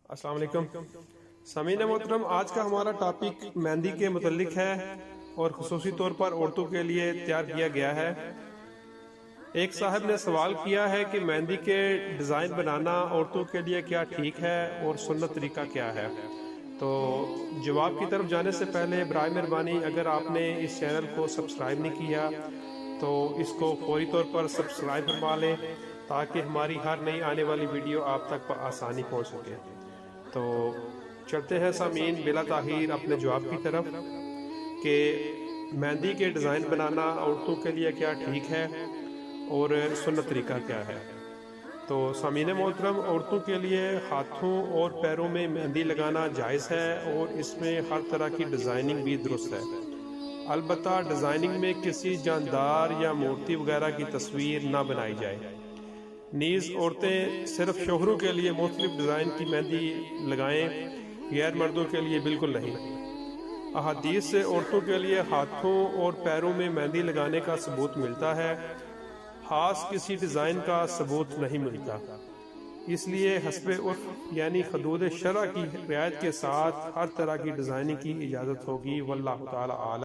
السلام علیکم سامعین محترم، آج کا ہمارا ٹاپک مہندی کے متعلق ہے اور خصوصی طور پر عورتوں کے لیے تیار کیا گیا ہے۔ ایک صاحب نے سوال کیا ہے کہ مہندی کے ڈیزائن بنانا عورتوں کے لیے کیا ٹھیک ہے اور سنت طریقہ کیا ہے؟ تو جواب کی طرف جانے سے پہلے برائے مہربانی اگر آپ نے اس چینل کو سبسکرائب نہیں کیا تو اس کو فوری طور پر سبسکرائب کروا لیں تاکہ ہماری ہر نئی آنے والی ویڈیو آپ تک آسانی پہنچ سکے۔ تو چلتے ہیں سامعین بلا تاخیر اپنے جواب کی طرف کہ مہندی کے ڈیزائن بنانا عورتوں کے لیے کیا ٹھیک ہے اور سنت طریقہ کیا ہے۔ تو سامعین محترم، عورتوں کے لیے ہاتھوں اور پیروں میں مہندی لگانا جائز ہے اور اس میں ہر طرح کی ڈیزائننگ بھی درست ہے، البتہ ڈیزائننگ میں کسی جاندار یا مورتی وغیرہ کی تصویر نہ بنائی جائے۔ نیز عورتیں صرف شوہروں کے لیے مختلف ڈیزائن کی مہندی لگائیں، غیر مردوں کے لیے بالکل نہیں۔ احادیث سے عورتوں کے لیے ہاتھوں اور پیروں میں مہندی لگانے کا ثبوت ملتا ہے، خاص کسی ڈیزائن کا ثبوت نہیں ملتا۔ اس لیے حسب عرف یعنی حدود شرع کی رعایت کے ساتھ ہر طرح کی ڈیزائننگ کی اجازت ہوگی، واللہ تعالی اعلم۔